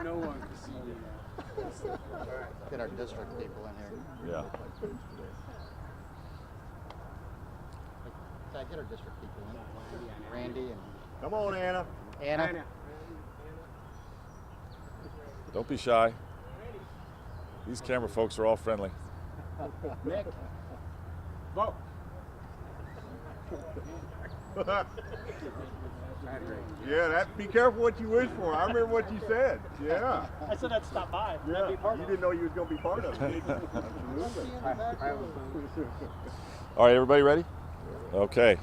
No one can see me now. Get our district people in here. Yeah. Get our district people in. Randy and Come on, Anna. Anna. Don't be shy. These camera folks are all friendly. Nick. Vote. Yeah, be careful what you wish for. I remember what you said. Yeah. I said I'd stop by. Yeah. Be part You of didn't know you was going to be part of it, did you? Absolutely. All right, everybody ready? Okay.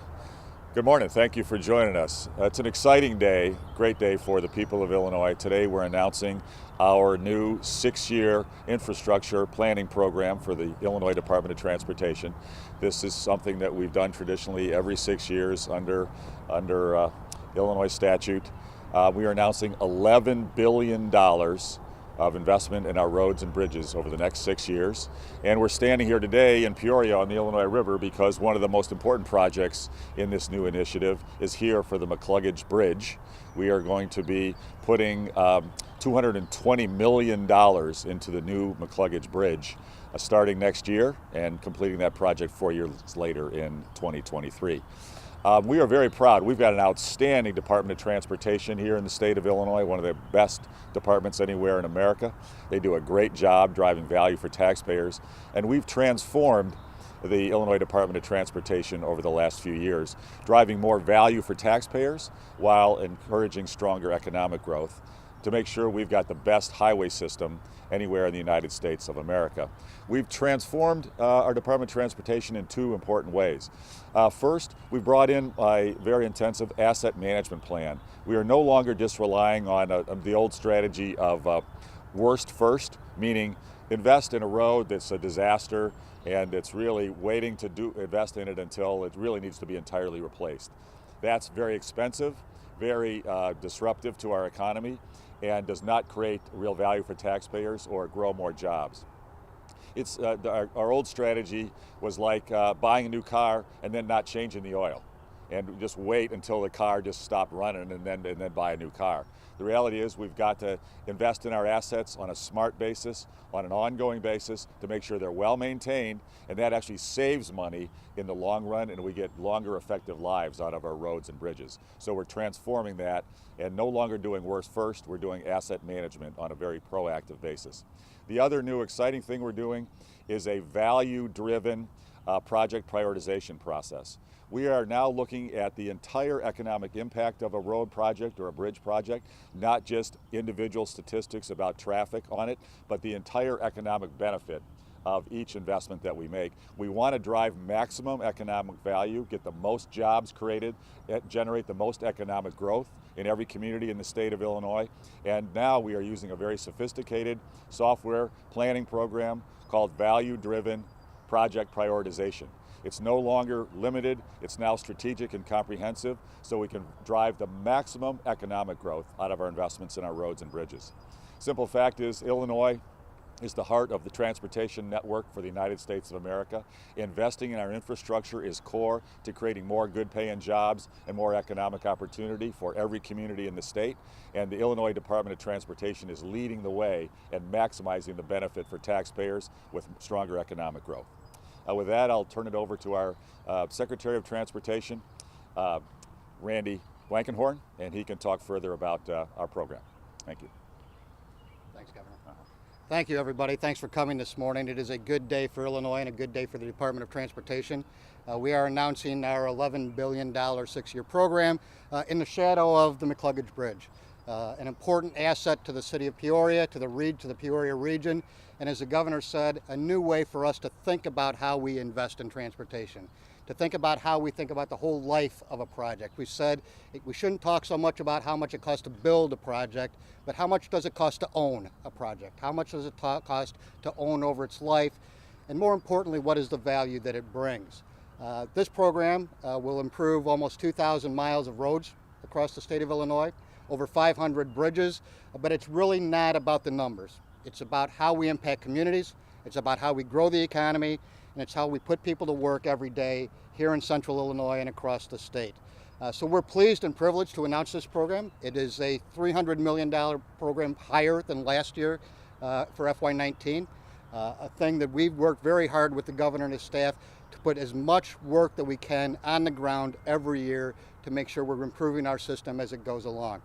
Good morning. Thank you for joining us. It's an exciting day, great day for the people of Illinois. Today we're announcing our new 6-year infrastructure planning program for the Illinois Department of Transportation. This is something that we've done traditionally every 6 years under Illinois statute. We are announcing $11 billion of investment in our roads and bridges over the next 6 years. And we're standing here today in Peoria on the Illinois River because one of the most important projects in this new initiative is here for the McClugage Bridge. We are going to be putting $220 million into the new McClugage Bridge starting next year and completing that project 4 years later in 2023. We are very proud. We've got an outstanding Department of Transportation here in the state of Illinois, one of the best departments anywhere in America. They do a great job driving value for taxpayers, and we've transformed the Illinois Department of Transportation over the last few years, driving more value for taxpayers while encouraging stronger economic growth to make sure we've got the best highway system anywhere in the United States of America. We've transformed our Department of Transportation in two important ways. First, we brought in a very intensive asset management plan. We are no longer just relying on the old strategy of worst first, meaning invest in a road that's a disaster and it's really waiting to invest in it until it really needs to be entirely replaced. That's very expensive, very disruptive to our economy, and does not create real value for taxpayers or grow more jobs. It's our old strategy was like buying a new car and then not changing the oil, and just wait until the car just stopped running and then buy a new car. The reality is we've got to invest in our assets on a smart basis, on an ongoing basis, to make sure they're well maintained, and that actually saves money in the long run, and we get longer effective lives out of our roads and bridges. So we're transforming that and no longer doing worst first, we're doing asset management on a very proactive basis. The other new exciting thing we're doing is a value-driven project prioritization process. We are now looking at the entire economic impact of a road project or a bridge project, not just individual statistics about traffic on it, but the entire economic benefit of each investment that we make. We want to drive maximum economic value, get the most jobs created, generate the most economic growth in every community in the state of Illinois. And now we are using a very sophisticated software planning program called Value-Driven Project Prioritization. It's no longer limited, it's now strategic and comprehensive, so we can drive the maximum economic growth out of our investments in our roads and bridges. Simple fact is, Illinois is the heart of the transportation network for the United States of America. Investing in our infrastructure is core to creating more good-paying jobs and more economic opportunity for every community in the state. And the Illinois Department of Transportation is leading the way and maximizing the benefit for taxpayers with stronger economic growth. With that, I'll turn it over to our Secretary of Transportation, Randy Blankenhorn, and he can talk further about our program. Thank you. Thanks, Governor. Thank you, everybody. Thanks for coming this morning. It is a good day for Illinois and a good day for the Department of Transportation. We are announcing our $11 billion 6-year program in the shadow of the McClugage Bridge. An important asset to the city of Peoria, to the Peoria region, and as the governor said, a new way for us to think about how we invest in transportation, to think about how we think about the whole life of a project. We said we shouldn't talk so much about how much it costs to build a project, but how much does it cost to own a project? How much does it cost to own over its life? And more importantly, what is the value that it brings? This program will improve almost 2,000 miles of roads across the state of Illinois, over 500 bridges, but it's really not about the numbers. It's about how we impact communities, it's about how we grow the economy, and it's how we put people to work every day here in central Illinois and across the state. So we're pleased and privileged to announce this program. It is a $300 million program, higher than last year for FY19. A thing that we've worked very hard with the governor and his staff to put as much work that we can on the ground every year to make sure we're improving our system as it goes along.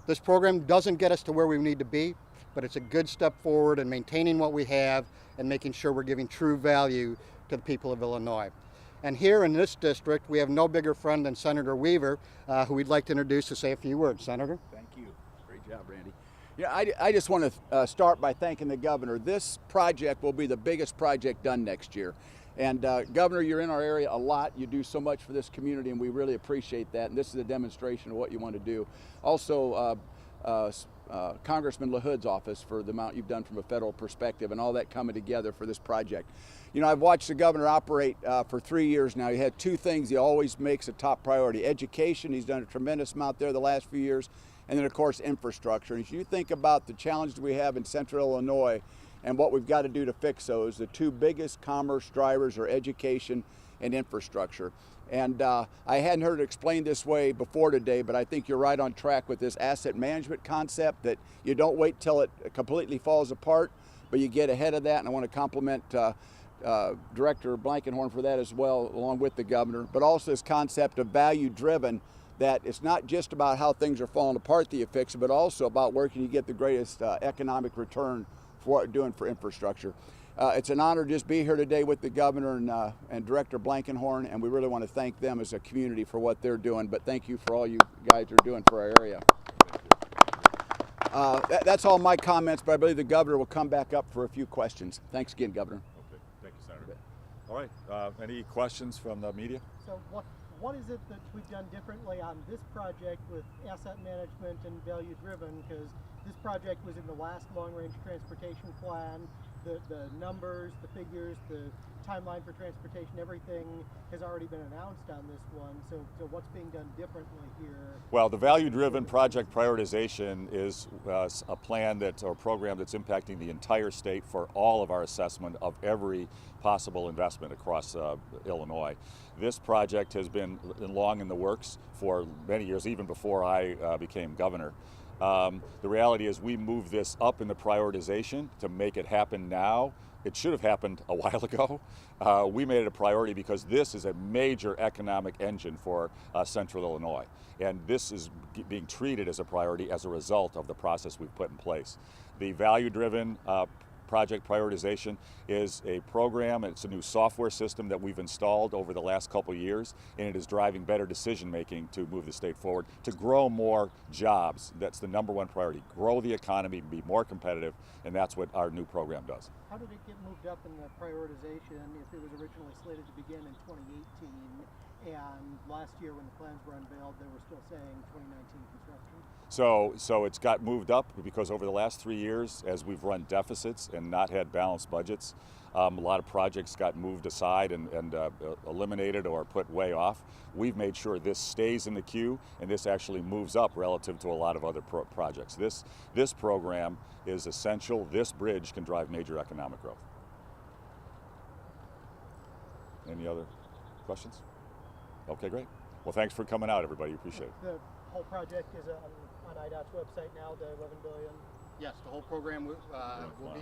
This program doesn't get us to where we need to be, but it's a good step forward in maintaining what we have and making sure we're giving true value to the people of Illinois. And here in this district, we have no bigger friend than Senator Weaver, who we'd like to introduce to say a few words. Senator? Thank you. Great job, Randy. Yeah, I just want to start by thanking the governor. This project will be the biggest project done next year. And Governor, you're in our area a lot. You do so much for this community, and we really appreciate that. And this is a demonstration of what you want to do. Also, Congressman LaHood's office for the amount you've done from a federal perspective and all that coming together for this project. You know, I've watched the governor operate for 3 years now. He had two things he always makes a top priority. Education, he's done a tremendous amount there the last few years. And then, of course, infrastructure. And as you think about the challenges we have in central Illinois and what we've got to do to fix those, the two biggest commerce drivers are education and infrastructure. And I hadn't heard it explained this way before today, but I think you're right on track with this asset management concept, that you don't wait till it completely falls apart, but you get ahead of that. And I want to compliment Director Blankenhorn for that as well, along with the governor, but also this concept of value-driven, that it's not just about how things are falling apart that you fix it, but also about where can you get the greatest economic return for what you're doing for infrastructure. It's an honor to just be here today with the governor and Director Blankenhorn, and we really want to thank them as a community for what they're doing, but thank you for all you guys are doing for our area. That's all my comments, but I believe the governor will come back up for a few questions. Thanks again, Governor. Okay, thank you, Senator. All right, any questions from the media? So what is it that we've done differently on this project with asset management and value driven? Because this project was in the last long-range transportation plan. The numbers, the figures, the timeline for transportation, everything has already been announced on this one. So what's being done differently here? Well, the value-driven project prioritization is a plan or program that's impacting the entire state for all of our assessment of every possible investment across Illinois. This project has been long in the works for many years, even before I became governor. The reality is we moved this up in the prioritization to make it happen now. It should have happened a while ago. We made it a priority because this is a major economic engine for central Illinois. And this is being treated as a priority as a result of the process we've put in place. The value-driven project prioritization is a program. It's a new software system that we've installed over the last couple of years, and it is driving better decision making to move the state forward, to grow more jobs. That's the #1 priority. Grow the economy, be more competitive, and that's what our new program does. How did it get moved up in the prioritization if it was originally slated to begin in 2018, and last year when the plans were unveiled they were still saying 2019 construction? So it's got moved up because over the last 3 years, as we've run deficits and not had balanced budgets, a lot of projects got moved aside and eliminated or put way off. We've made sure this stays in the queue, and this actually moves up relative to a lot of other projects. This program is essential. This bridge can drive major economic growth. Any other questions? Okay, great. Well, thanks for coming out, everybody. Appreciate it. The whole project is on IDOT's website now, the $11 billion. Yes, the whole program will be.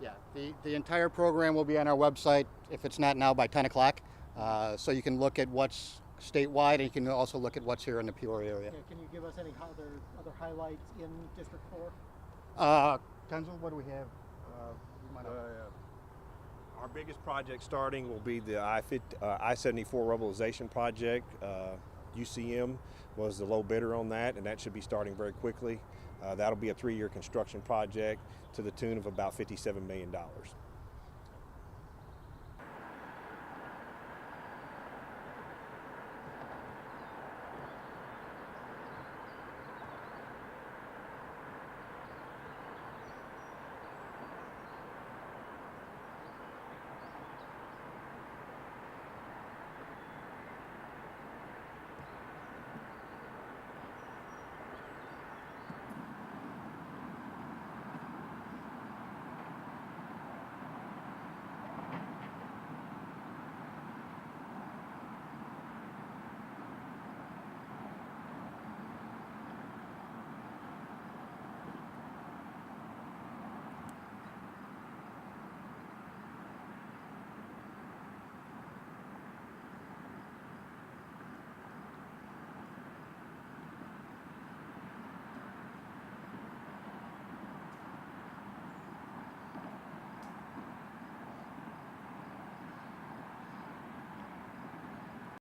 Yeah, the entire program will be on our website, if it's not now, by 10 o'clock. So you can look at what's statewide, and you can also look at what's here in the Peoria area. Yeah, can you give us any other highlights in District 4? Tenzel, what do we have? Our biggest project starting will be the I-74 rubblization project. UCM was the low bidder on that, and that should be starting very quickly. That'll be a 3-year construction project to the tune of about $57 million.